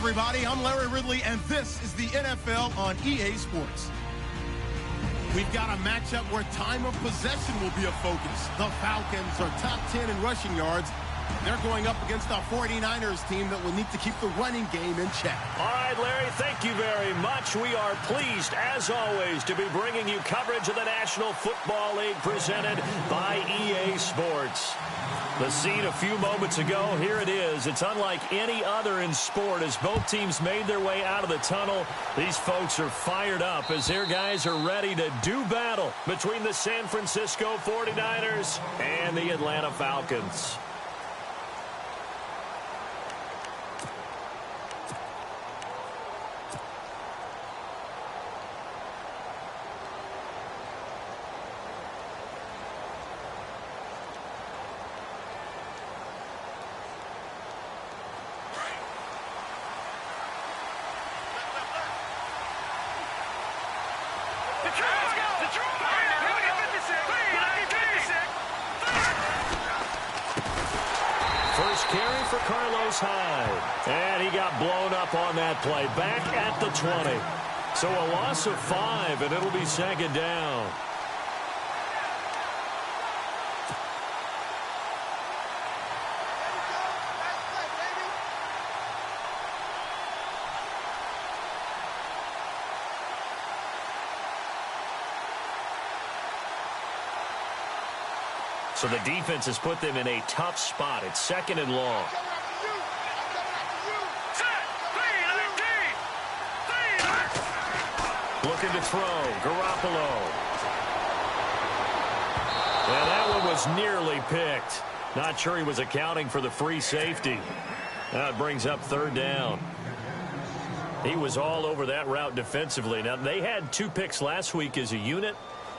everybody. I'm Larry Ridley, and this is the NFL on EA Sports. We've got a matchup where time of possession will be a focus. The Falcons are top 10 in rushing yards. They're going up against a 49ers team that will need to keep the running game in check. All right, Larry, thank you very much. We are pleased, as always, to be bringing you coverage of the National Football League presented by EA Sports. The scene a few moments ago, here it is. It's unlike any other in sport as both teams made their way out of the tunnel. These folks are fired up as their guys are ready to do battle between the San Francisco 49ers and the Atlanta Falcons. And he got blown up on that play. Back at the 20. So a loss of 5, and it'll be second down. So the defense has put them in a tough spot. It's second and long. Looking to throw, Garoppolo. And that one was nearly picked. Not sure he was accounting for the free safety. Now it brings up third down. He was all over that route defensively. Now, they had 2 picks last week as a unit.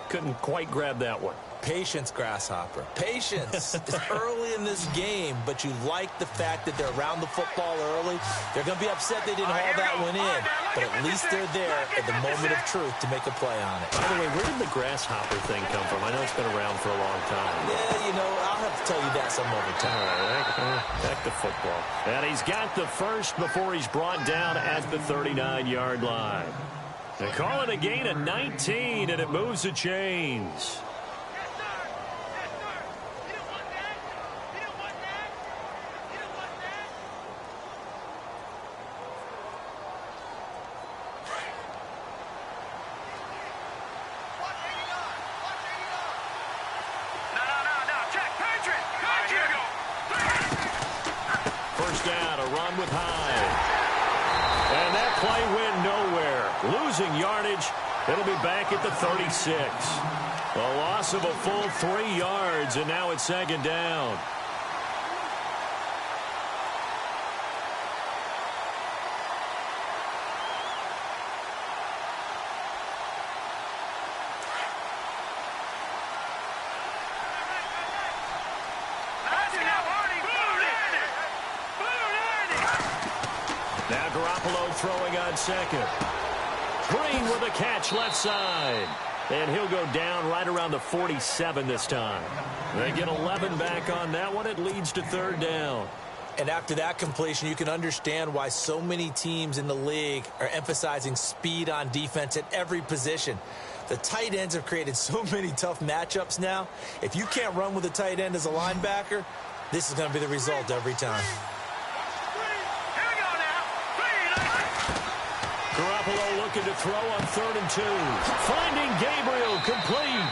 Couldn't quite grab that one. Patience, Grasshopper. Patience. It's early in this game, but you like the fact that they're around the football early. They're going to be upset they didn't haul that one in, but at least they're there at the moment of truth to make a play on it. By the way, where did the Grasshopper thing come from? I know it's been around for a long time. Yeah, you know, I'll have to tell you that some other time. All right, back to football. And he's got the first before he's brought down at the 39-yard line. They call it a gain of 19, and it moves the chains. First down, a run with Hyde. And that play went nowhere. Losing yardage. It'll be back at the 36. A loss of a full 3 yards, and now it's second down. Now Garoppolo throwing on second. Green with a catch left side. And he'll go down right around the 47 this time. They get 11 back on that one. It leads to third down. And after that completion, you can understand why so many teams in the league are emphasizing speed on defense at every position. The tight ends have created so many tough matchups now. If you can't run with a tight end as a linebacker, this is going to be the result every time. Garoppolo looking to throw on 3rd and 2. Finding Gabriel complete.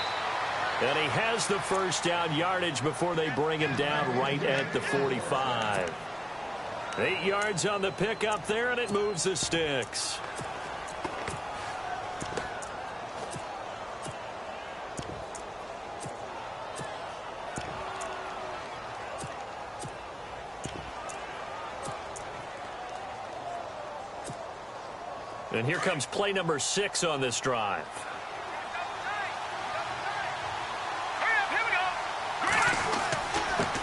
And he has the first down yardage before they bring him down right at the 45. 8 yards on the pickup there, and it moves the sticks. And here comes play number 6 on this drive.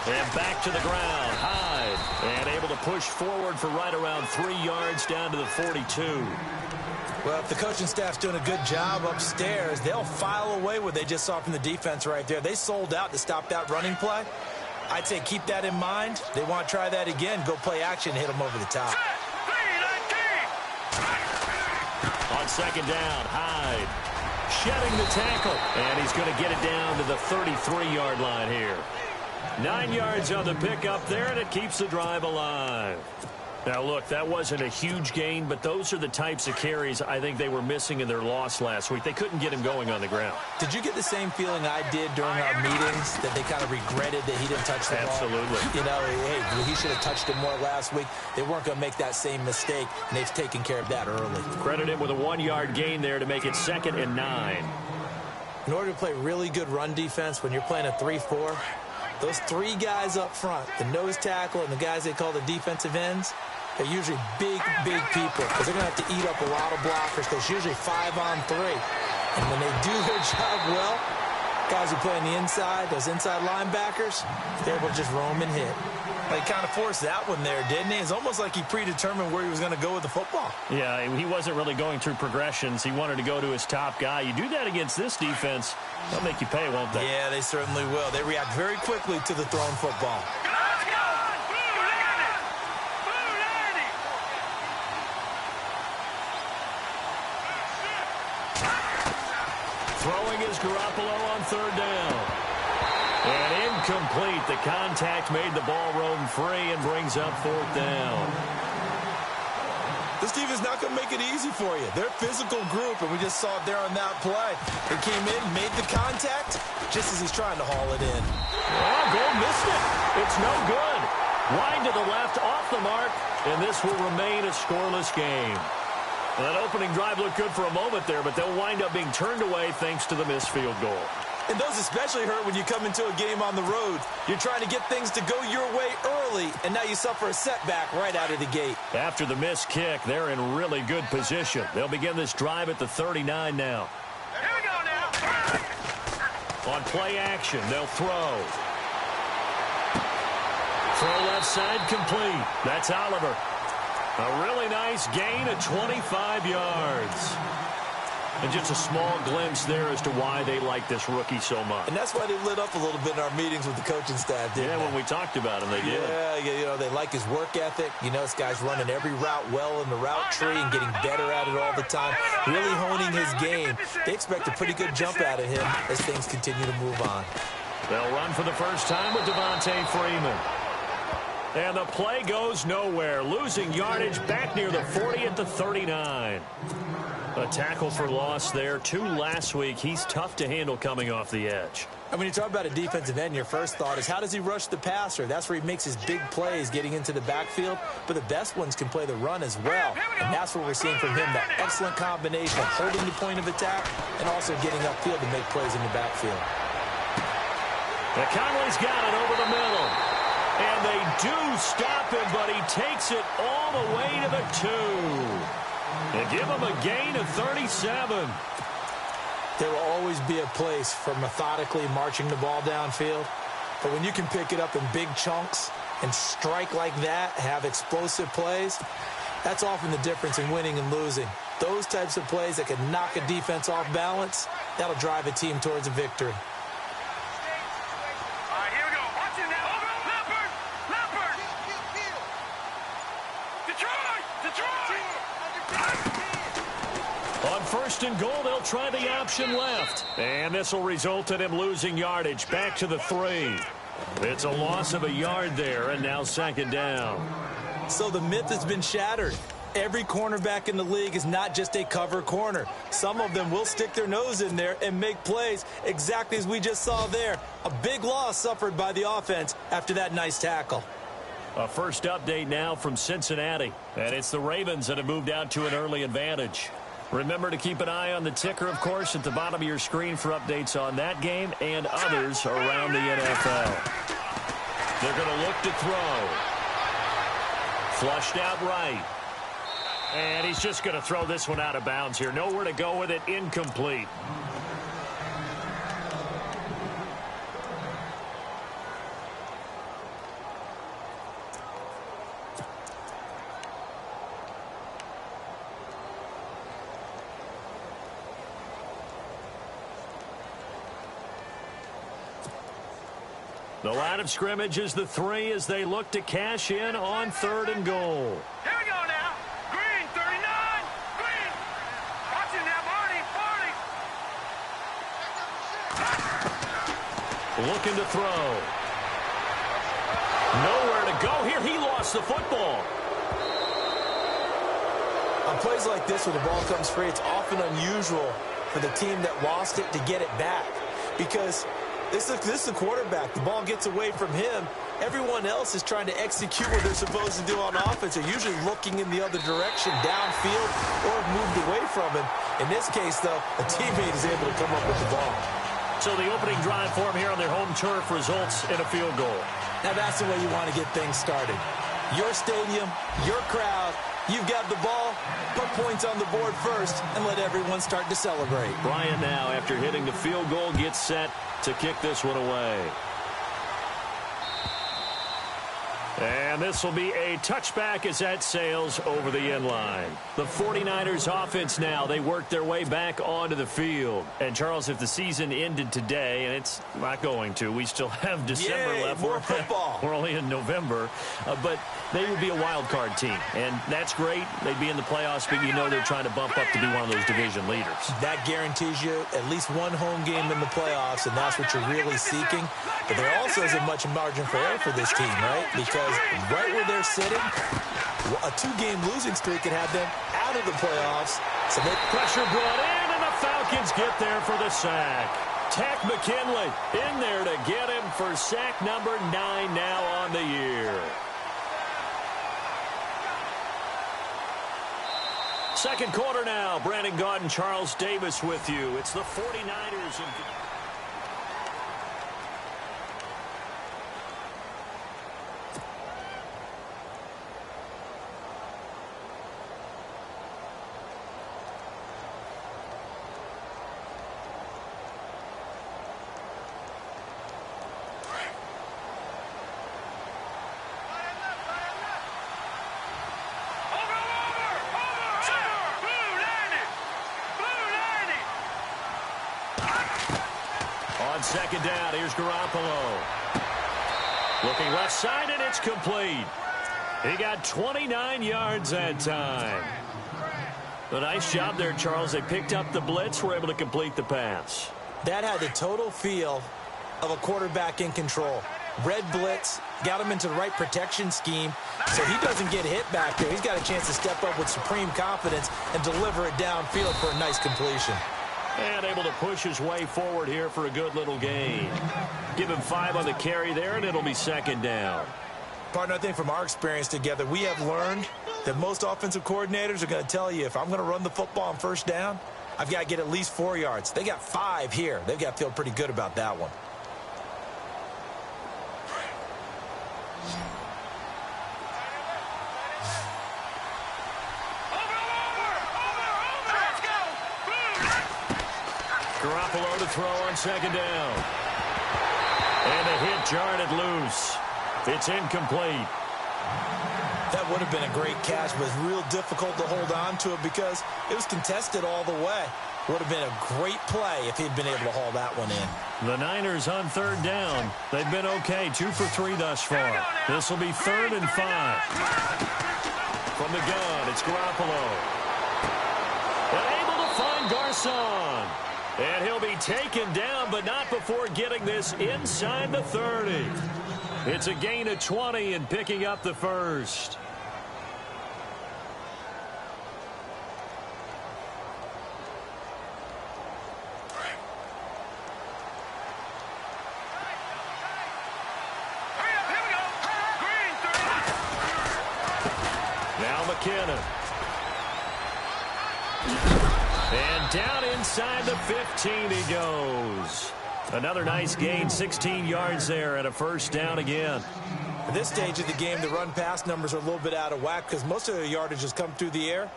And back to the ground. Hyde. And able to push forward for right around 3 yards down to the 42. Well, if the coaching staff's doing a good job upstairs, they'll file away what they just saw from the defense right there. They sold out to stop that running play. I'd say keep that in mind. They want to try that again. Go play action and hit them over the top. second down. Hyde shedding the tackle, and he's going to get it down to the 33-yard line here. 9 yards on the pickup there, and it keeps the drive alive. Now, look, that wasn't a huge gain, but those are the types of carries I think they were missing in their loss last week. They couldn't get him going on the ground. Did you get the same feeling I did during our meetings, that they kind of regretted that he didn't touch the ball? Absolutely. You know, hey, he should have touched it more last week. They weren't going to make that same mistake, and they've taken care of that early. Credit him with a 1-yard gain there to make it 2nd and 9. In order to play really good run defense when you're playing a 3-4, those 3 guys up front, the nose tackle and the guys they call the defensive ends, they're usually big people because they're going to have to eat up a lot of blockers because it's usually 5-on-3. And when they do their job well, guys who play on the inside, those inside linebackers, they're able to just roam and hit. Well, he kind of forced that one there, didn't he? It's almost like he predetermined where he was going to go with the football. Yeah, he wasn't really going through progressions. He wanted to go to his top guy. You do that against this defense, they'll make you pay, won't they? Yeah, they certainly will. They react very quickly to the thrown football. Throwing is Garoppolo on 3rd down. And incomplete. The contact made the ball roam free and brings up 4th down. This team is not going to make it easy for you. They're a physical group, and we just saw it there on that play. They came in, made the contact, just as he's trying to haul it in. Oh, Gold missed it. It's no good. Wide to the left, off the mark, and this will remain a scoreless game. Well, that opening drive looked good for a moment there, but they'll wind up being turned away thanks to the missed field goal. And those especially hurt when you come into a game on the road. You're trying to get things to go your way early, and now you suffer a setback right out of the gate. After the missed kick, they're in really good position. They'll begin this drive at the 39 now. Here we go now. On play action, they'll throw. Throw left side complete. That's Oliver. A really nice gain of 25 yards. And just a small glimpse there as to why they like this rookie so much. And that's why they lit up a little bit in our meetings with the coaching staff, didn't they? When we talked about him, they did. Yeah, you know, they like his work ethic. You know, this guy's running every route well in the route tree and getting better at it all the time, really honing his game. They expect a pretty good jump out of him as things continue to move on. They'll run for the first time with Devontae Freeman. And the play goes nowhere, losing yardage back near the 40 at the 39. A tackle for loss there. 2 last week. He's tough to handle coming off the edge. And when you talk about a defensive end, your first thought is, how does he rush the passer? That's where he makes his big plays getting into the backfield. But the best ones can play the run as well. And that's what we're seeing from him, that excellent combination of holding the point of attack and also getting upfield to make plays in the backfield. Now Conley's got it over the middle. And they do stop him, but he takes it all the way to the 2. And give him a gain of 37. There will always be a place for methodically marching the ball downfield. But when you can pick it up in big chunks and strike like that, have explosive plays, that's often the difference in winning and losing. Those types of plays that can knock a defense off balance, that'll drive a team towards a victory. On 1st and goal, they'll try the option left. And this will result in him losing yardage back to the 3. It's a loss of a yard there, and now 2nd down. So the myth has been shattered. Every cornerback in the league is not just a cover corner. Some of them will stick their nose in there and make plays exactly as we just saw there. A big loss suffered by the offense after that nice tackle. A first update now from Cincinnati. And it's the Ravens that have moved out to an early advantage. Remember to keep an eye on the ticker, of course, at the bottom of your screen for updates on that game and others around the NFL. They're going to look to throw. Flushed out right. And he's just going to throw this one out of bounds here. Nowhere to go with it. Incomplete. The line of scrimmage is the 3 as they look to cash in on 3rd and goal. Here we go now. Green, 39. Green. Watch looking to throw. Nowhere to go here. He lost the football. On plays like this where the ball comes free, it's often unusual for the team that lost it to get it back. Because this is the quarterback. The ball gets away from him. Everyone else is trying to execute what they're supposed to do on offense. They're usually looking in the other direction, downfield, or have moved away from him. In this case, though, a teammate is able to come up with the ball. So the opening drive for him here on their home turf results in a field goal. Now that's the way you want to get things started. Your stadium, your crowd, you've got the ball, put points on the board first, and let everyone start to celebrate. Bryant now, after hitting the field goal, gets set to kick this one away. And this will be a touchback as that sails over the end line. The 49ers offense now, they work their way back onto the field. And, Charles, if the season ended today, and it's not going to, we still have December left. More football. We're only in November. But they would be a wild card team. And that's great. They'd be in the playoffs, but you know they're trying to bump up to be one of those division leaders. That guarantees you at least one home game in the playoffs, and that's what you're really seeking. But there also isn't much margin for error for this team, right? Because right where they're sitting, a two-game losing streak could have them out of the playoffs. So that pressure brought in, and the Falcons get there for the sack. Tack McKinley in there to get him for sack number 9 now on the year. Second quarter now. Brandon Gaudin and Charles Davis with you. It's the 49ers. Second down, here's Garoppolo. Looking left side, and it's complete. He got 29 yards that time. A nice job there, Charles. They picked up the blitz, were able to complete the pass. That had the total feel of a quarterback in control. Red blitz, got him into the right protection scheme, so he doesn't get hit back there. He's got a chance to step up with supreme confidence and deliver it downfield for a nice completion. And able to push his way forward here for a good little gain. Give him 5 on the carry there, and it'll be second down. Partner, I think from our experience together, we have learned that most offensive coordinators are going to tell you, if I'm going to run the football on first down, I've got to get at least 4 yards. They got 5 here. They've got to feel pretty good about that one. Garoppolo to throw on second down. And a hit jarred it loose. It's incomplete. That would have been a great catch, but it's real difficult to hold on to it because it was contested all the way. Would have been a great play if he'd been able to haul that one in. The Niners on third down. They've been okay, 2 for 3 thus far. This will be 3rd and 5. From the gun, it's Garoppolo. And able to find Garcon. And he'll be taken down, but not before getting this inside the 30. It's a gain of 20 and picking up the first. Now McKinnon. And down inside the 15 he goes. Another nice gain, 16 yards there, and a first down again. At this stage of the game, the run-pass numbers are a little bit out of whack because most of their yardage has come through the air.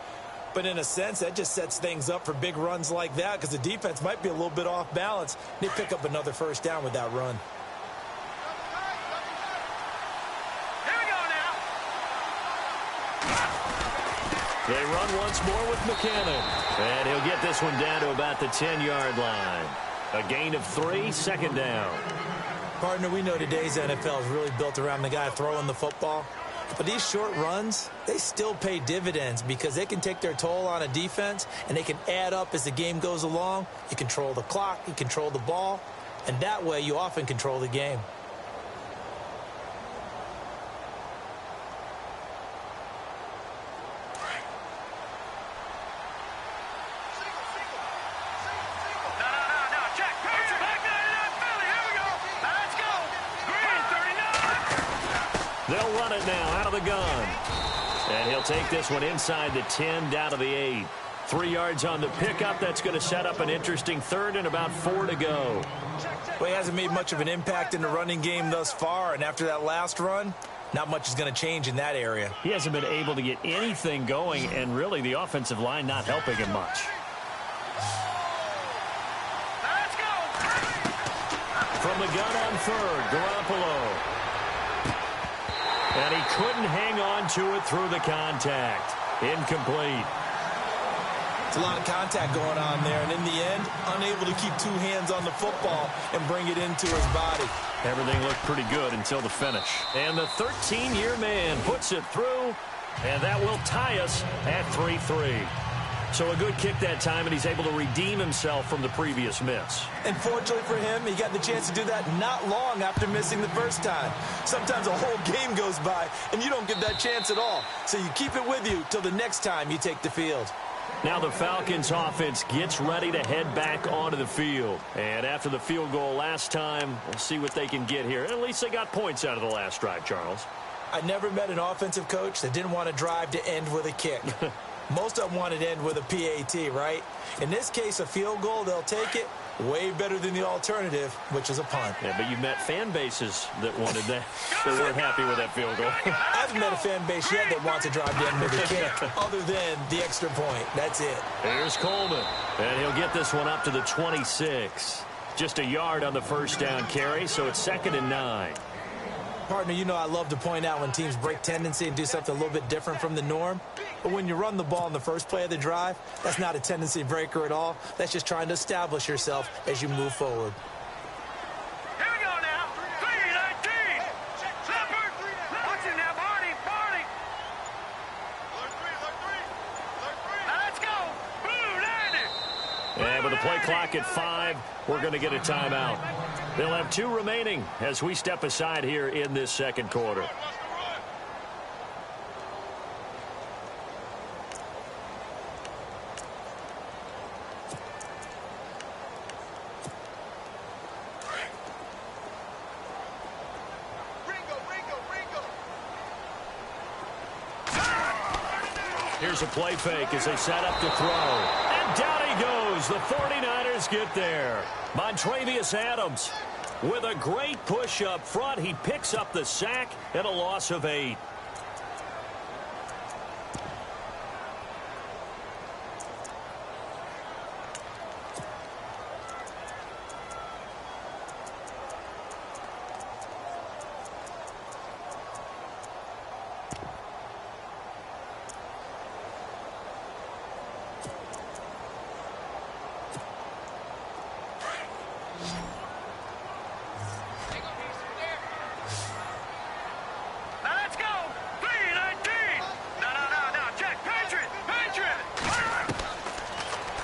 But in a sense, that just sets things up for big runs like that because the defense might be a little bit off balance. They pick up another first down with that run. They run once more with McKinnon. And he'll get this one down to about the 10-yard line. A gain of 3, second down. Partner, we know today's NFL is really built around the guy throwing the football. But these short runs, they still pay dividends because they can take their toll on a defense and they can add up as the game goes along. You control the clock, you control the ball, And that way, you often control the game. They'll run it now out of the gun. And he'll take this one inside the 10 down to the 8. 3 yards on the pickup. That's going to set up an interesting third and about 4 to go. Well, he hasn't made much of an impact in the running game thus far. And after that last run, not much is going to change in that area. He hasn't been able to get anything going, and really the offensive line not helping him much. From the gun on third, Garoppolo. And he couldn't hang on to it through the contact. Incomplete. It's a lot of contact going on there, and in the end, unable to keep 2 hands on the football and bring it into his body. Everything looked pretty good until the finish. And the 13-year man puts it through, and that will tie us at 3-3. So a good kick that time, and he's able to redeem himself from the previous miss. And fortunately for him, he got the chance to do that not long after missing the first time. Sometimes a whole game goes by, and you don't get that chance at all. So you keep it with you till the next time you take the field. Now the Falcons offense gets ready to head back onto the field. And after the field goal last time, we'll see what they can get here. At least they got points out of the last drive, Charles. I never met an offensive coach that didn't want to drive to end with a kick. Most of them wanted to end with a PAT, right? In this case, a field goal, they'll take it. Way better than the alternative, which is a punt. Yeah, but you've met fan bases that wanted that. They weren't happy with that field goal. I haven't met a fan base yet that wants to drive to end with a kick, other than the extra point. That's it. Here's Coleman, and he'll get this one up to the 26. Just a yard on the first down carry, so it's 2nd and 9. Partner, you know I love to point out when teams break tendency and do something a little bit different from the norm. But when you run the ball in the first play of the drive, that's not a tendency breaker at all. That's just trying to establish yourself as you move forward. Here we go now. 3-19. Slipper. Watch it now, Barney. Barney. Let's go. Blue 90. And with the play clock at 5, we're going to get a timeout. They'll have 2 remaining as we step aside here in this second quarter. Here's a play fake as they set up to throw. And down he goes. The 49ers get there. Montravius Adams with a great push up front. He picks up the sack and a loss of 8.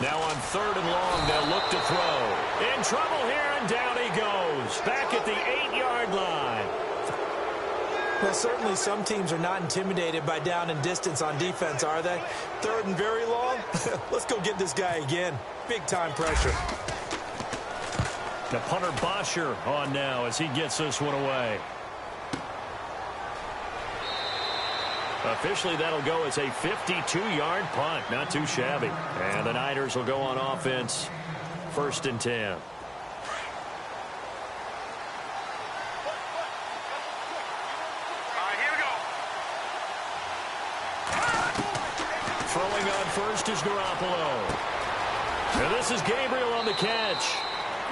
Now on 3rd and long, they'll look to throw. In trouble here, and down he goes. Back at the 8-yard line. Well, certainly some teams are not intimidated by down and distance on defense, are they? 3rd and very long? Let's go get this guy again. Big-time pressure. The punter Bosher on now as he gets this one away. Officially, that'll go as a 52-yard punt. Not too shabby. And the Niners will go on offense. 1st and 10. All right, here we go. Throwing on first is Garoppolo. And this is Gabriel on the catch.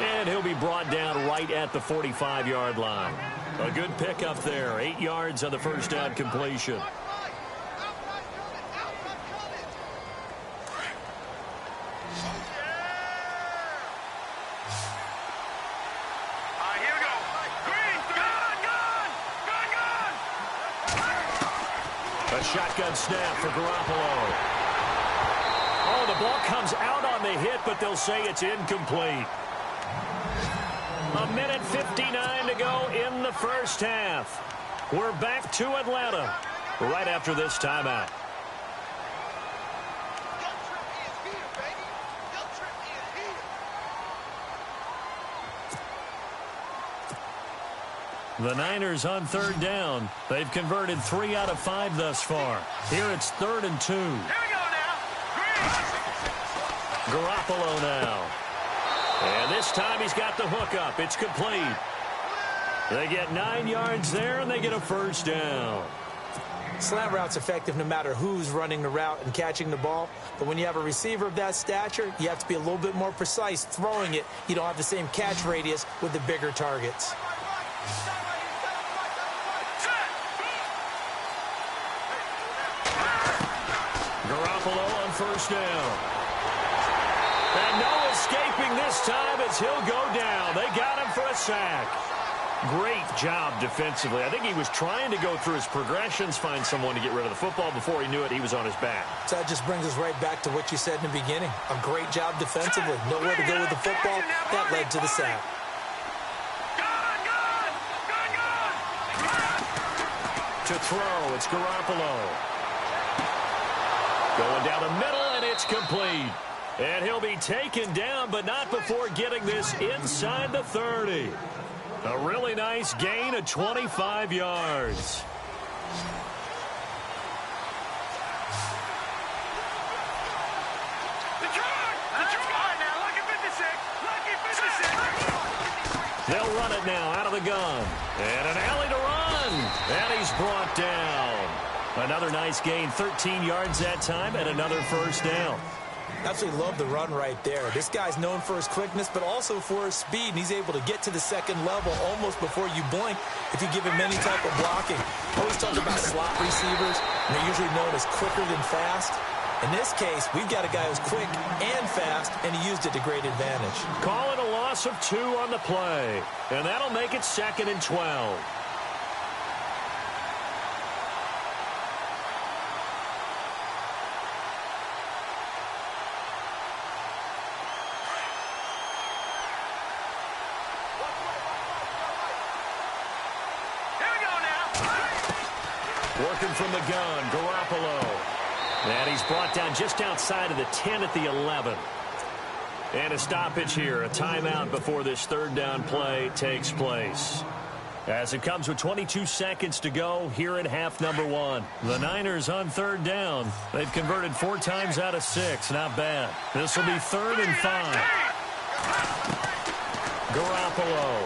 And he'll be brought down right at the 45-yard line. A good pickup there. 8 yards on the first down completion. A shotgun snap for Garoppolo. Oh, the ball comes out on the hit, but they'll say it's incomplete. A minute 59 to go in the first half. We're back to Atlanta right after this timeout. The Niners on third down. They've converted 3 out of 5 thus far. Here it's 3rd and 2. Here we go now. Garoppolo now. And this time he's got the hook up. It's complete. They get 9 yards there, and they get a first down. Slant route's effective no matter who's running the route and catching the ball. But when you have a receiver of that stature, you have to be a little bit more precise throwing it. You don't have the same catch radius with the bigger targets. Garoppolo on first down. And no escaping this time as he'll go down. They got him for a sack. Great job defensively. I think he was trying to go through his progressions, find someone to get rid of the football. Before he knew it, he was on his back. So that just brings us right back to what you said in the beginning. A great job defensively. Nowhere to go with the football. That led to the sack. To throw, it's Garoppolo. Going down the middle, and it's complete. And he'll be taken down, but not before getting this inside the 30. A really nice gain of 25 yards. They'll run it now out of the gun. And an alley to run. And he's brought down. Another nice gain, 13 yards that time, and another first down. Absolutely love the run right there. This guy's known for his quickness, but also for his speed. And he's able to get to the second level almost before you blink if you give him any type of blocking. I always talk about slot receivers, and they're usually known as quicker than fast. In this case, we've got a guy who's quick and fast, and he used it to great advantage. Call it a loss of 2 on the play, and that'll make it 2nd and 12. Working from the gun, Garoppolo. And he's brought down just outside of the 10 at the 11. And a stoppage here, a timeout before this third down play takes place. As it comes with 22 seconds to go here in half number 1. The Niners on third down. They've converted 4 times out of 6. Not bad. This will be 3rd and 5. Garoppolo.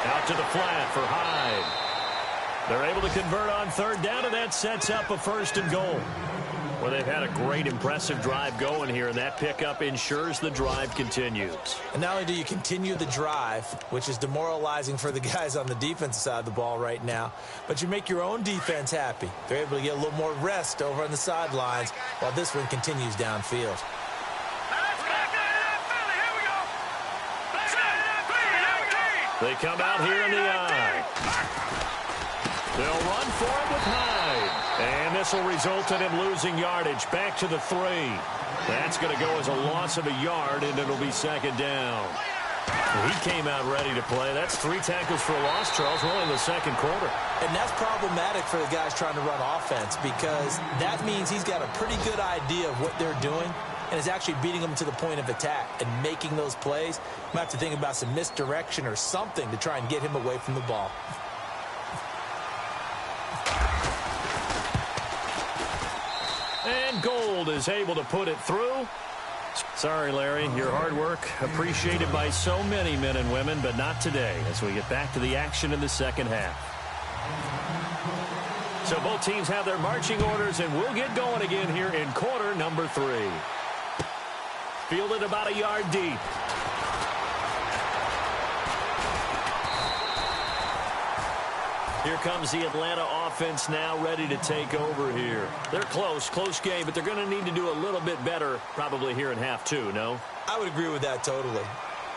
Out to the flat for Hyde. They're able to convert on third down, and that sets up a 1st and goal. Well, they've had a great, impressive drive going here, and that pickup ensures the drive continues. And not only do you continue the drive, which is demoralizing for the guys on the defensive side of the ball right now, but you make your own defense happy. They're able to get a little more rest over on the sidelines while this one continues downfield. They come out here in the eye. They'll run for it with Hyde. And this will result in him losing yardage back to the 3. That's going to go as a loss of a yard, and it'll be 2nd down. He came out ready to play. That's 3 tackles for a loss, Charles. We're only in the 2nd quarter. And that's problematic for the guys trying to run offense because that means he's got a pretty good idea of what they're doing and is actually beating them to the point of attack and making those plays. You might have to think about some misdirection or something to try and get him away from the ball. And Gold is able to put it through. Sorry, Larry, your hard work appreciated by so many men and women, but not today as we get back to the action in the second half. So both teams have their marching orders, and we'll get going again here in quarter number 3. Fielded about a yard deep. Here comes the Atlanta offense now ready to take over here. They're close game, but they're going to need to do a little bit better probably here in half 2, no? I would agree with that totally.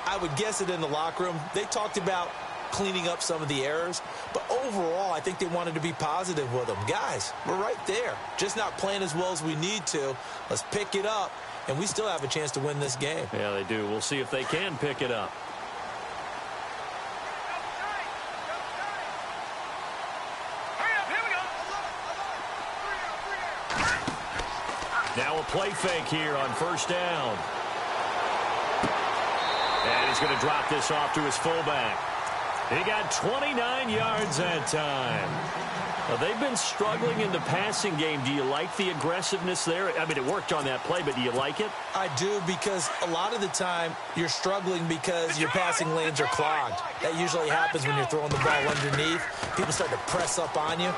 I would guess it in the locker room. They talked about cleaning up some of the errors, but overall I think they wanted to be positive with them. Guys, we're right there. Just not playing as well as we need to. Let's pick it up, and we still have a chance to win this game. Yeah, they do. We'll see if they can pick it up. Now a play fake here on first down. And he's going to drop this off to his fullback. He got 29 yards that time. Well, they've been struggling in the passing game. Do you like the aggressiveness there? I mean, it worked on that play, but do you like it? I do, because a lot of the time you're struggling because your passing lanes are clogged. That usually happens when you're throwing the ball underneath. People start to press up on you.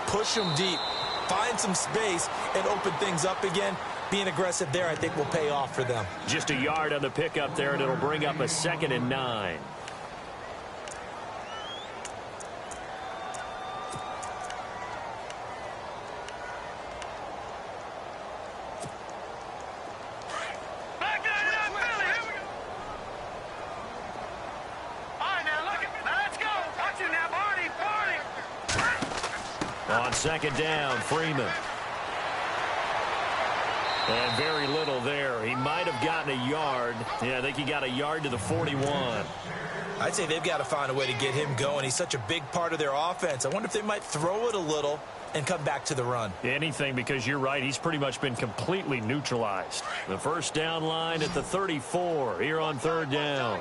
Push them deep. Find some space and open things up again. Being aggressive there, I think, will pay off for them. Just a yard on the pickup there, and it'll bring up a 2nd and 9. On 2nd down, Freeman. And very little there. He might have gotten a yard. Yeah, I think he got a yard to the 41. I'd say they've got to find a way to get him going. He's such a big part of their offense. I wonder if they might throw it a little and come back to the run. Anything, because you're right. He's pretty much been completely neutralized. The first down line at the 34 here on 3rd down.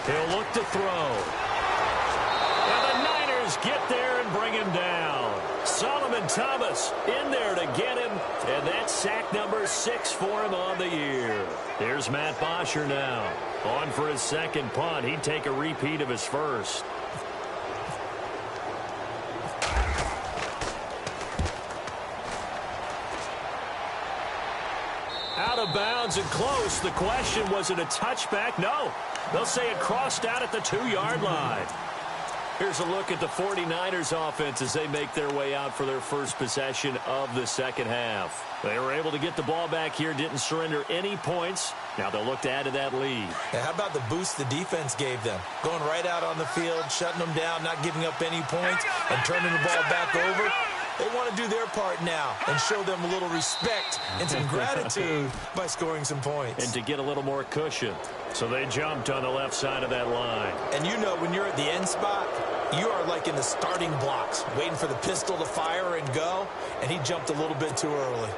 He'll look to throw. And the Niners get there and bring him down. Solomon Thomas in there to get him. And that's sack number 6 for him on the year. Here's Matt Bosher now. On for his 2nd punt. He'd take a repeat of his first. Out of bounds and close. The question, was it a touchback? No. They'll say it crossed out at the 2-yard line. Here's a look at the 49ers offense as they make their way out for their first possession of the second half. They were able to get the ball back here, didn't surrender any points. Now they'll look to add to that lead. Yeah, how about the boost the defense gave them? Going right out on the field, shutting them down, not giving up any points, and turning the ball back over. They want to do their part now and show them a little respect and some gratitude by scoring some points. And to get a little more cushion. So they jumped on the left side of that line. And you know, when you're at the end spot, you are like in the starting blocks, waiting for the pistol to fire and go, and he jumped a little bit too early.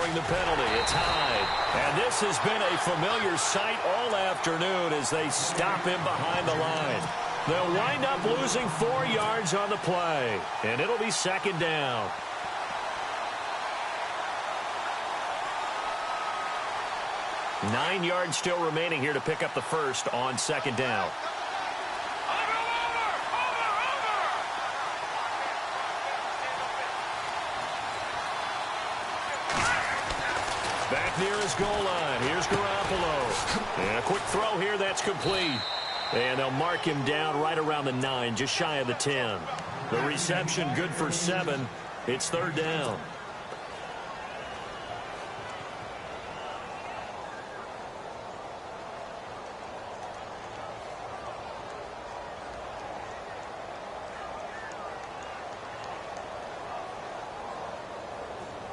The penalty, it's Hyde. And this has been a familiar sight all afternoon as they stop him behind the line. They'll wind up losing 4 yards on the play, and it'll be 2nd down. Nine yards still remaining here to pick up the first on 2nd down. Back near his goal line. Here's Garoppolo. And a quick throw here. That's complete. And they'll mark him down right around the 9, just shy of the 10. The reception good for 7. It's 3rd down.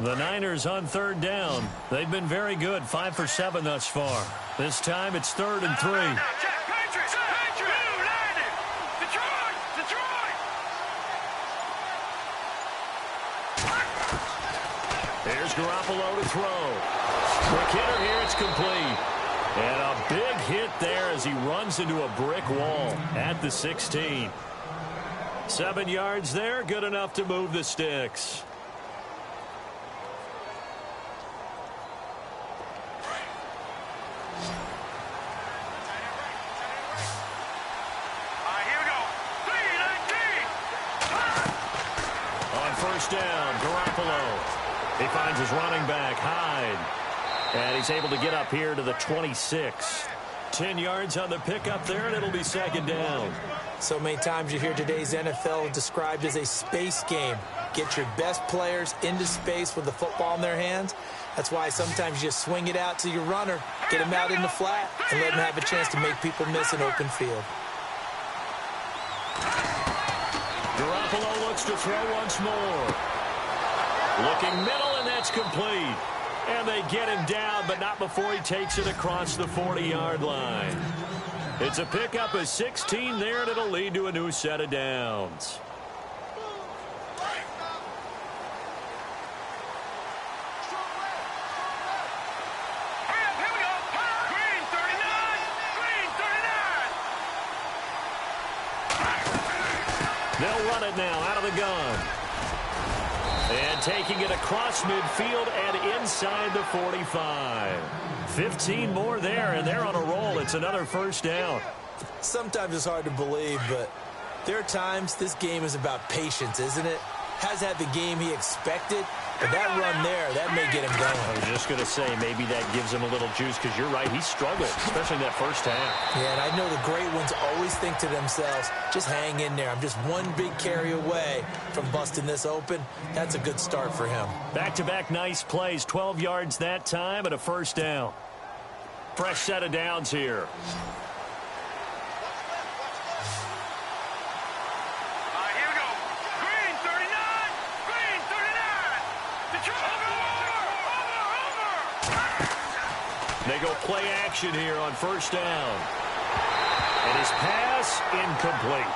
The Niners on 3rd down. They've been very good, 5 for 7 thus far. This time it's 3rd and 3. Here's Garoppolo to throw. Quick hitter here, it's complete. And a big hit there as he runs into a brick wall at the 16. 7 yards there, good enough to move the sticks. Down, Garoppolo. He finds his running back, Hyde. And he's able to get up here to the 26. 10 yards on the pickup there, and it'll be 2nd down. So many times you hear today's NFL described as a space game. Get your best players into space with the football in their hands. That's why sometimes you just swing it out to your runner, get him out in the flat, and let him have a chance to make people miss an open field. Garoppolo looks to throw once more. Looking middle, and that's complete. And they get him down, but not before he takes it across the 40-yard line. It's a pickup of 16 there, and it'll lead to a new set of downs. They'll run it now out of the gun. And taking it across midfield and inside the 45. 15 more there, and they're on a roll. It's another first down. Sometimes it's hard to believe, but there are times this game is about patience, isn't it? Has had the game he expected, but that run there, that may get him going. I was just going to say, maybe that gives him a little juice, because you're right, he struggled, especially in that first half. Yeah, and I know the great ones always think to themselves, just hang in there. I'm just one big carry away from busting this open. That's a good start for him. Back-to-back nice plays, 12 yards that time and a first down. Fresh set of downs here. They go play action here on first down. And his pass incomplete.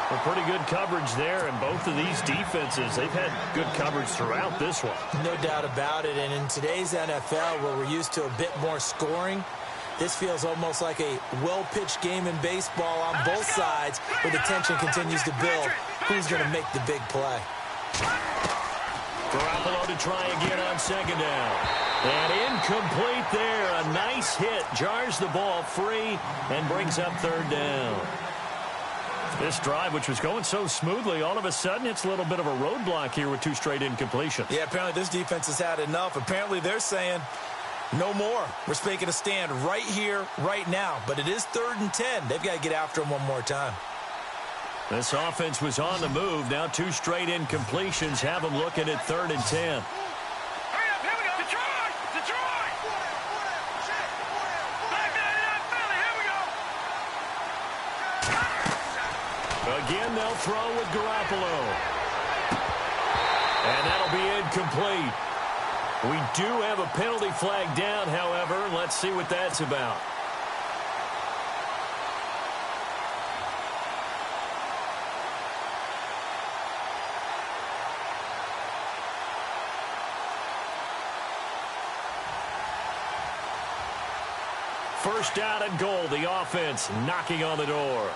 Well, pretty good coverage there, and both of these defenses, they've had good coverage throughout this one. No doubt about it, and in today's NFL, where we're used to a bit more scoring, this feels almost like a well-pitched game in baseball on both sides, where the tension continues to build. Who's going to make the big play? Garoppolo to try again on second down. And incomplete there. A nice hit. Jars the ball free and brings up third down. This drive, which was going so smoothly, all of a sudden it's a little bit of a roadblock here with two straight incompletions. Yeah, apparently this defense has had enough. Apparently they're saying no more. We're making a stand right here, right now. But it is 3rd and 10. They've got to get after him one more time. This offense was on the move. Now two straight incompletions have them looking at 3rd and 10. Again, they'll throw with Garoppolo. And that'll be incomplete. We do have a penalty flag down, however. Let's see what that's about. First down and goal. The offense knocking on the door.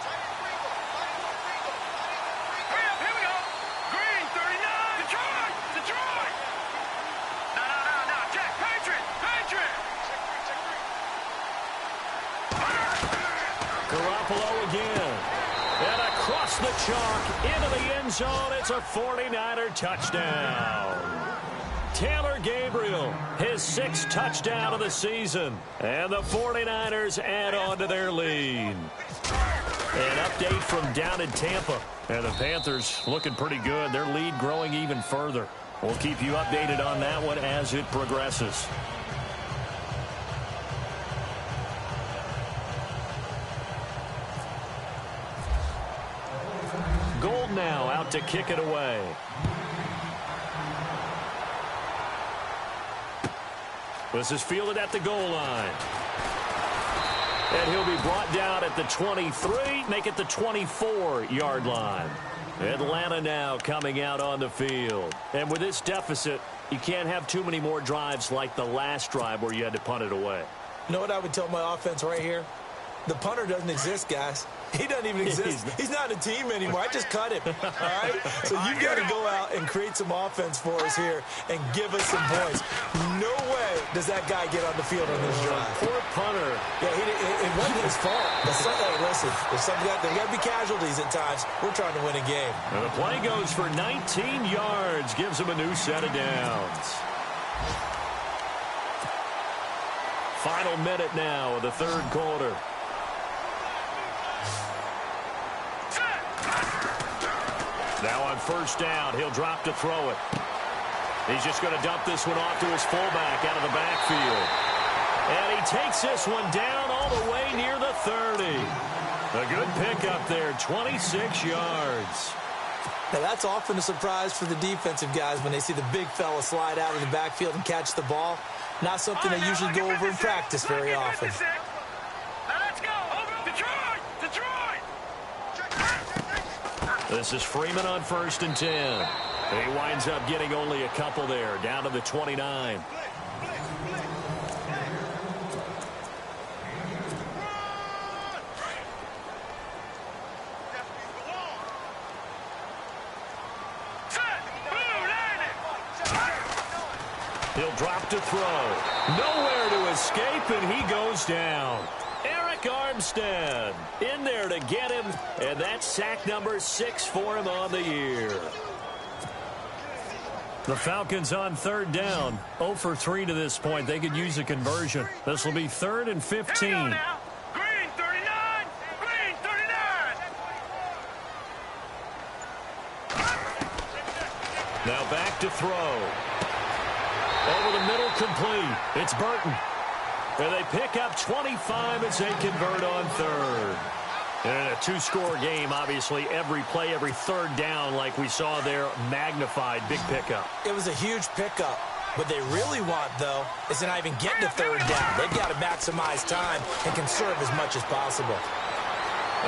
Garoppolo again. And across the chalk into the end zone. It's a 49er touchdown. Taylor Gabriel, his 6th touchdown of the season. And the 49ers add on to their lead. An update from down in Tampa. And the Panthers looking pretty good. Their lead growing even further. We'll keep you updated on that one as it progresses. Gold now out to kick it away. This is fielded at the goal line. And he'll be brought down at the 23, make it the 24-yard line. Atlanta now coming out on the field. And with this deficit, you can't have too many more drives like the last drive where you had to punt it away. You know what I would tell my offense right here? The punter doesn't exist, guys. He doesn't even exist. He's not a team anymore. I just cut him. All right? So you've got to go out and create some offense for us here and give us some points. No way does that guy get on the field on this drive. Poor punter. Yeah, it wasn't his fault. But hey, listen, there's got to be casualties at times. We're trying to win a game. And the play goes for 19 yards. Gives him a new set of downs. Final minute now of the 3rd quarter. Now on first down, he'll drop to throw it. He's just going to dump this one off to his fullback out of the backfield. And he takes this one down all the way near the 30. A good pickup there, 26 yards. Now, that's often a surprise for the defensive guys when they see the big fella slide out of the backfield and catch the ball. Not something they usually go over in practice very often. Now let's go. Detroit! Detroit! This is Freeman on 1st and 10. He winds up getting only a couple there, down to the 29. He'll drop to throw. Nowhere to escape, and he goes down. Eric Armstead in there to get him, and that's sack number 6 for him on the year. The Falcons on 3rd down. 0 for 3 to this point. They could use a conversion. This will be 3rd and 15. Green 39! Green 39! Now back to throw. Over the middle, complete. It's Burton. And they pick up 25 as they convert on 3rd. And in a 2-score game, obviously, every play, every 3rd down, like we saw there, magnified, big pickup. It was a huge pickup. What they really want, though, is to not even get to 3rd down. They've got to maximize time and conserve as much as possible.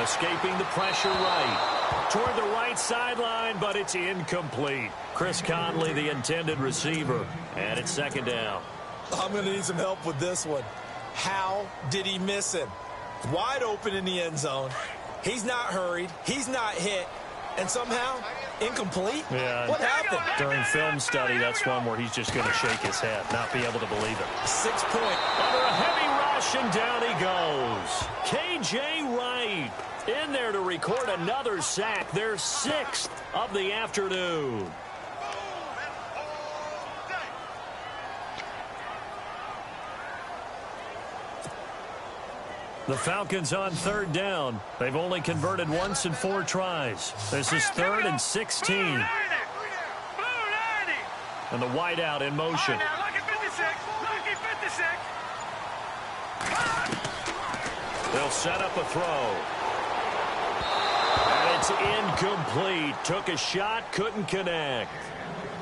Escaping the pressure right. Toward the right sideline, but it's incomplete. Chris Conley, the intended receiver. And it's 2nd down. I'm going to need some help with this one. How did he miss him? Wide open in the end zone. He's not hurried. He's not hit. And somehow, incomplete? Yeah. What happened? During film study, that's one where he's just going to shake his head, not be able to believe it. 6 point. Under a heavy rush, and down he goes. K.J. Wright in there to record another sack. Their 6th of the afternoon. The Falcons on 3rd down. They've only converted once in 4 tries. This is 3rd and 16. And the wideout in motion. They'll set up a throw. And it's incomplete. Took a shot, couldn't connect.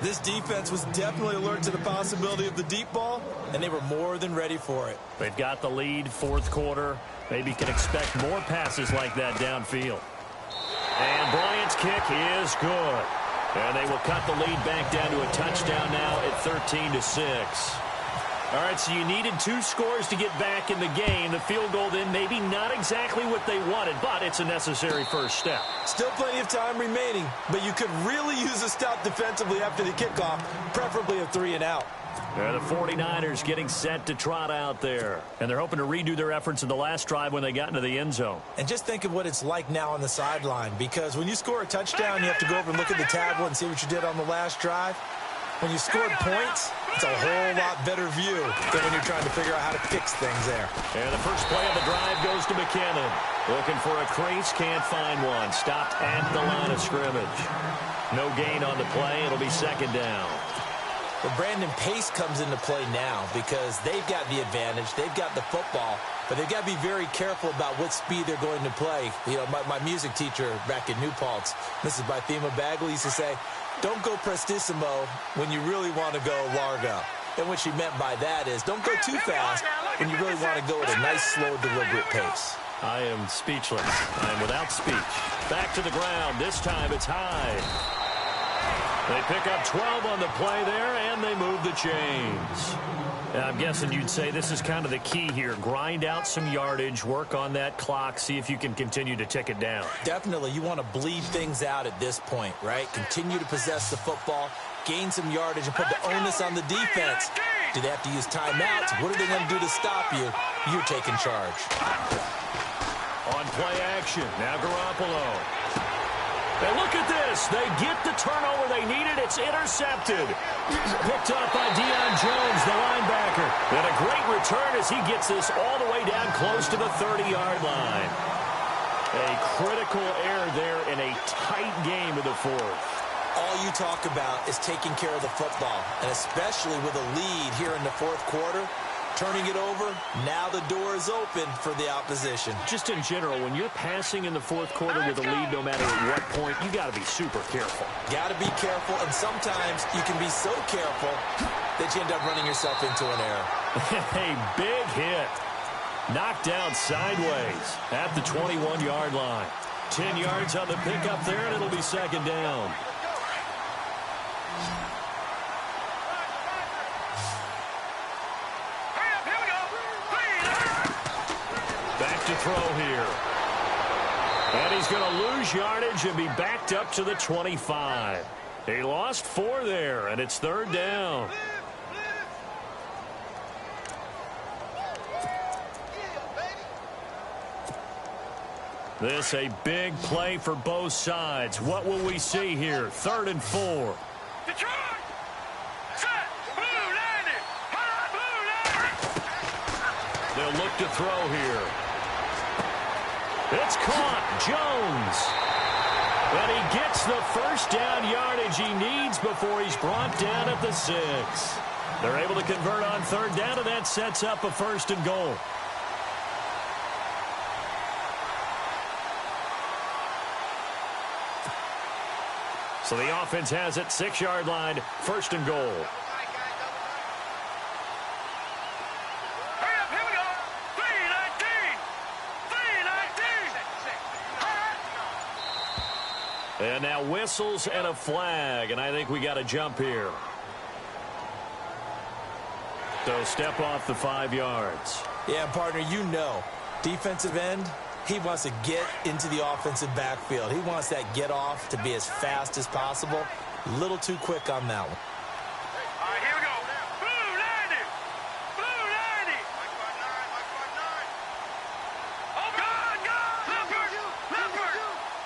This defense was definitely alert to the possibility of the deep ball, and they were more than ready for it. They've got the lead, 4th quarter. Maybe can expect more passes like that downfield. And Bryant's kick is good. And they will cut the lead back down to a touchdown now at 13-6. All right, so you needed 2 scores to get back in the game. The field goal then maybe not exactly what they wanted, but it's a necessary first step. Still plenty of time remaining, but you could really use a stop defensively after the kickoff, preferably a 3-and-out. The 49ers getting set to trot out there. And they're hoping to redo their efforts in the last drive when they got into the end zone. And just think of what it's like now on the sideline, because when you score a touchdown, you have to go over and look at the tablet and see what you did on the last drive. When you scored points, it's a whole lot better view than when you're trying to figure out how to fix things there. And the first play of the drive goes to McKinnon. Looking for a crease, can't find one. Stopped at the line of scrimmage. No gain on the play. It'll be 2nd down. Well, Brandon, pace comes into play now because they've got the advantage. They've got the football, but they've got to be very careful about what speed they're going to play. You know, my music teacher back in New Paltz, Mrs. Bythema Bagley, used to say, don't go prestissimo when you really want to go largo. And what she meant by that is don't go too fast when you really want to go at a nice, slow, deliberate pace. I am speechless. I am without speech. Back to the ground. This time it's high. They pick up 12 on the play there, and they move the chains. And I'm guessing you'd say this is kind of the key here. Grind out some yardage, work on that clock, see if you can continue to tick it down. Definitely. You want to bleed things out at this point, right? Continue to possess the football, gain some yardage, and put the onus on the defense. Do they have to use timeouts? What are they going to do to stop you? You're taking charge. On play action, now Garoppolo. And look at this. They get the turnover they needed. It's intercepted. Picked up by Deion Jones, the linebacker. And a great return as he gets this all the way down close to the 30-yard line. A critical error there in a tight game of the 4th. All you talk about is taking care of the football, and especially with a lead here in the 4th quarter, turning it over. Now the door is open for the opposition. Just in general, when you're passing in the fourth quarter with a lead, no matter at what point, you got to be super careful. Got to be careful, and sometimes you can be so careful that you end up running yourself into an error. A big hit. Knocked down sideways at the 21-yard line. 10 yards on the pickup there, and it'll be second down. Back to throw here. And he's going to lose yardage and be backed up to the 25. He lost 4 there, and it's third down. This a big play for both sides. What will we see here? 3rd and 4. Detroit! Set! Blue 90! Blue 90! They'll look to throw here. It's caught. Jones. And he gets the first down yardage he needs before he's brought down at the 6. They're able to convert on third down, and that sets up a 1st and goal. So the offense has it, 6-yard line, 1st and goal. Hurry up, here we go! 3-19! 3-19! And now whistles and a flag, and I think we got a jump here. So step off the 5 yards. Yeah, partner, you know, defensive end, he wants to get into the offensive backfield. He wants that get off to be as fast as possible. A little too quick on that one. All right, here we go. Blue 90! Blue 90! Oh, God! Leopard! Leopard!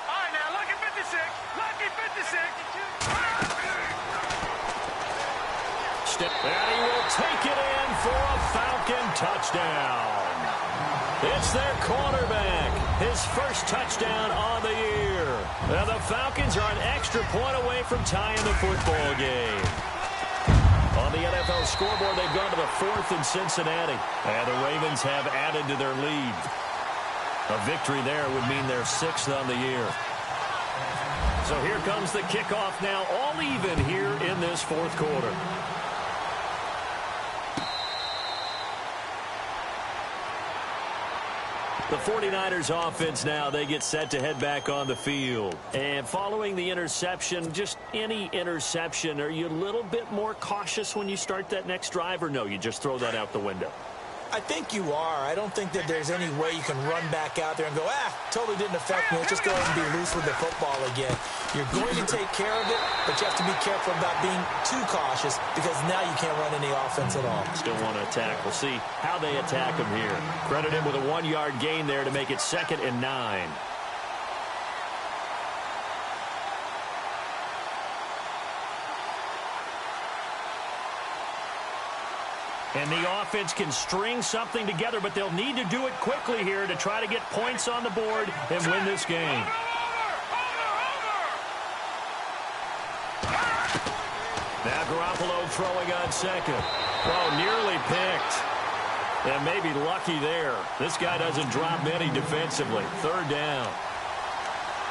All right, now, lucky 56. Lucky 56. Step, and he will take it in for a Falcon touchdown. It's their quarterback, his first touchdown on the year. And the Falcons are an extra point away from tying the football game. On the NFL scoreboard, they've gone to the 4th in Cincinnati. And the Ravens have added to their lead. A victory there would mean they're 6th on the year. So here comes the kickoff now, all even here in this 4th quarter. The 49ers offense now, they get set to head back on the field. And following the interception, just any interception, are you a little bit more cautious when you start that next drive, or no, you just throw that out the window? I think you are. I don't think that there's any way you can run back out there and go, totally didn't affect me. Let's just go ahead and be loose with the football again. You're going to take care of it, but you have to be careful about being too cautious because now you can't run any offense at all. Still want to attack. We'll see how they attack him here. Credit him with a 1-yard gain there to make it 2nd and 9. And the offense can string something together, but they'll need to do it quickly here to try to get points on the board and win this game. Now Garoppolo throwing on 2nd. Oh, nearly picked. And maybe lucky there. This guy doesn't drop many defensively. 3rd down.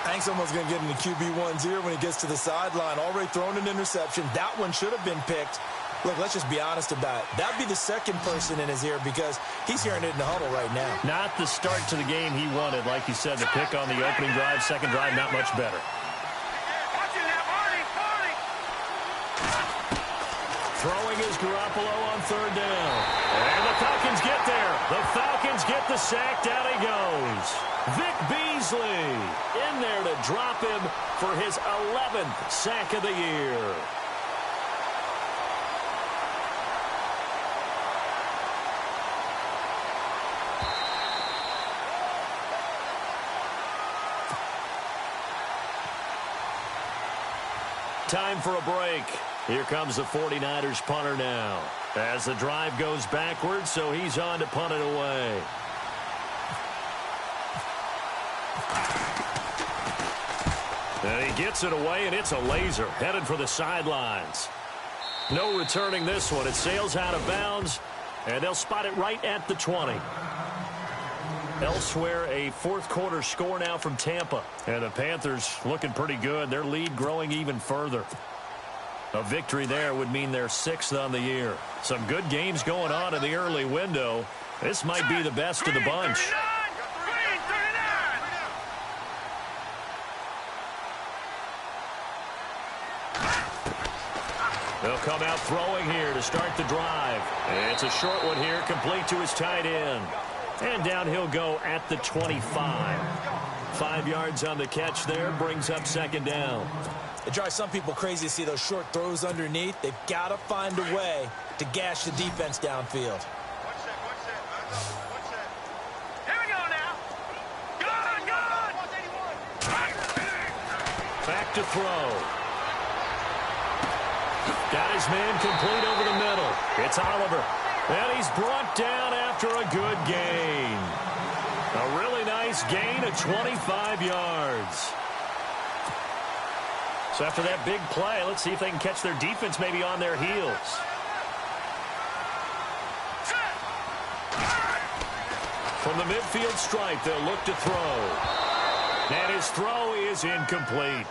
I think someone's going to get into QB1-0 when he gets to the sideline. Already thrown an interception. That one should have been picked. Look, let's just be honest about it. That'd be the second person in his ear because he's hearing it in the huddle right now. Not the start to the game he wanted. Like you said, the pick on the opening drive, second drive, not much better. Throwing is Garoppolo on 3rd down. And the Falcons get there. The Falcons get the sack. Down he goes. Vic Beasley in there to drop him for his 11th sack of the year. Time for a break. Here comes the 49ers punter now. As the drive goes backwards, so he's on to punt it away. And he gets it away, and it's a laser headed for the sidelines. No returning this one. It sails out of bounds, And they'll spot it right at the 20. Elsewhere, a fourth-quarter score now from Tampa. And the Panthers looking pretty good. Their lead growing even further. A victory there would mean they're 6th on the year. Some good games going on in the early window. This might be the best of the bunch. They'll come out throwing here to start the drive. And it's a short one here, complete to his tight end. And down he'll go at the 25. 5 yards on the catch there, brings up 2nd down. It drives some people crazy to see those short throws underneath. They've got to find a way to gash the defense downfield. Here we go now. Good. Back to throw. Got his man complete over the middle. It's Oliver. And he's brought down after a good gain. A really nice gain of 25 yards. So after that big play, let's see if they can catch their defense maybe on their heels. From the midfield stripe, they'll look to throw. And his throw is incomplete.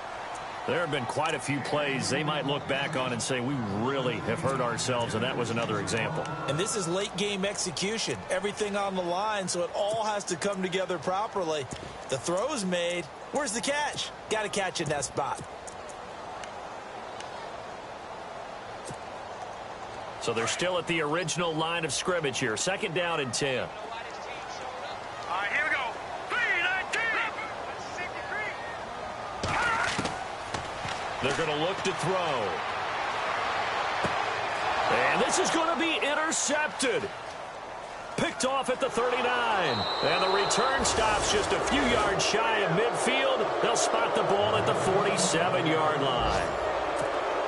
There have been quite a few plays they might look back on and say, we really have hurt ourselves, and that was another example. And this is late-game execution. Everything on the line, so it all has to come together properly. The throw's made. Where's the catch? Got to catch in that spot. So they're still at the original line of scrimmage here. 2nd down and 10. All right, here we go. 3-19. They're going to look to throw. And this is going to be intercepted. Picked off at the 39. And the return stops just a few yards shy of midfield. They'll spot the ball at the 47-yard line.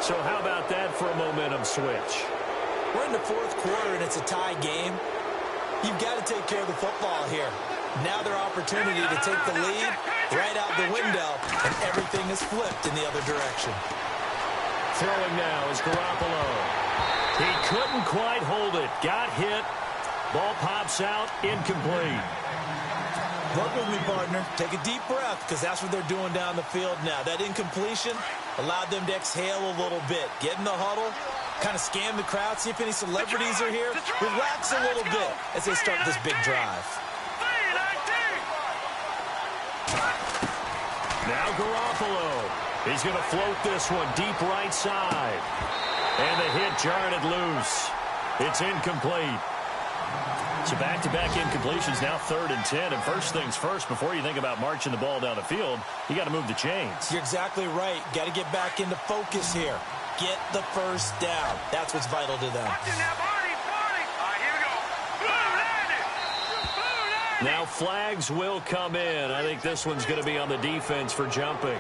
So how about that for a momentum switch? We're in the 4th quarter, and it's a tie game. You've got to take care of the football here. Now their opportunity to take the lead right out the window, and everything is flipped in the other direction. Throwing now is Garoppolo. He couldn't quite hold it. Got hit. Ball pops out. Incomplete. Work with me, partner. Take a deep breath, because that's what they're doing down the field now. That incompletion allowed them to exhale a little bit. Get in the huddle, kind of scan the crowd, see if any celebrities are here. Relax a little bit as they start this big drive. Now Garoppolo. He's going to float this one deep right side. And the hit jarred it loose. It's incomplete. So back-to-back incompletions, now 3rd and 10. And first things first, before you think about marching the ball down the field, you got to move the chains. You're exactly right. Got to get back into focus here. Get the first down. That's what's vital to them. Now flags will come in. I think this one's going to be on the defense for jumping.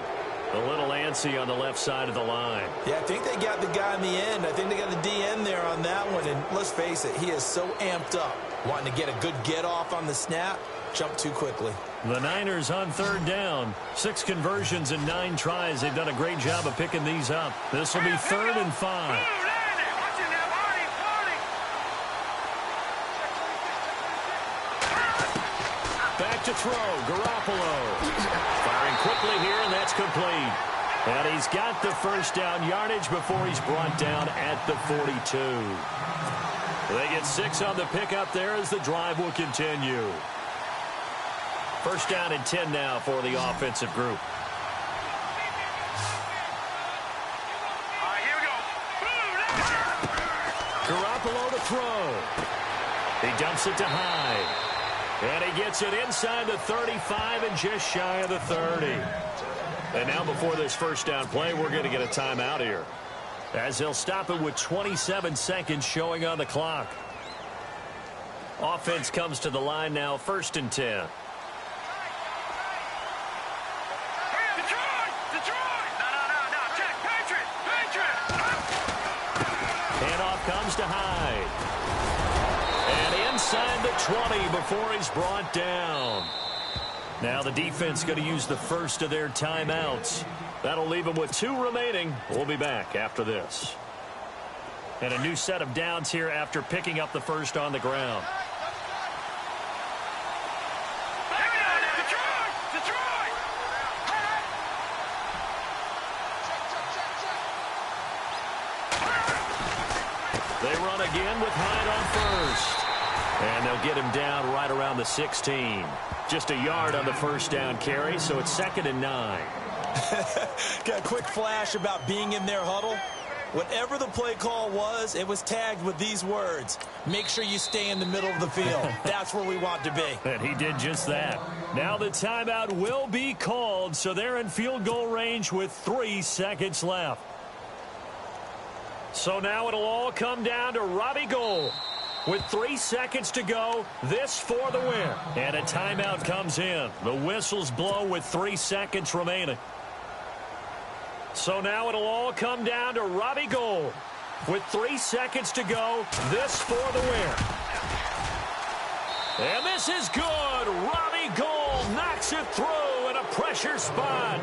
A little antsy on the left side of the line. Yeah, I think they got the guy in the end. I think they got the DN there on that one. And let's face it, he is so amped up, wanting to get a good get-off on the snap, jump too quickly. The Niners on 3rd down. 6 conversions and 9 tries. They've done a great job of picking these up. This will be 3rd and 5. Back to throw. Garoppolo. Firing quickly here, and that's complete. And he's got the first down yardage before he's brought down at the 42. They get 6 on the pickup there as the drive will continue. First down and 10 now for the offensive group. All right, here we go. Garoppolo to throw. He dumps it to Hyde. And he gets it inside the 35 and just shy of the 30. And now before this first down play, we're going to get a timeout here, as they'll stop it with 27 seconds showing on the clock. Offense comes to the line now, 1st and 10. Handoff comes to Hyde. And inside the 20 before he's brought down. Now the defense going to use the first of their timeouts. That'll leave them with 2 remaining. We'll be back after this. And a new set of downs here after picking up the first on the ground. They run again with Hyde on first. And they'll get him down right around the 16. Just a yard on the first down carry, so it's 2nd and 9. Got a quick flash about being in their huddle. Whatever the play call was, it was tagged with these words: make sure you stay in the middle of the field. That's where we want to be. And he did just that. Now the timeout will be called, so they're in field goal range with 3 seconds left. So now it'll all come down to Robbie Gould. With 3 seconds to go, this for the win. And a timeout comes in. The whistles blow with 3 seconds remaining. So now it'll all come down to Robbie Gould. With 3 seconds to go, this for the win. And this is good. Robbie Gould knocks it through in a pressure spot.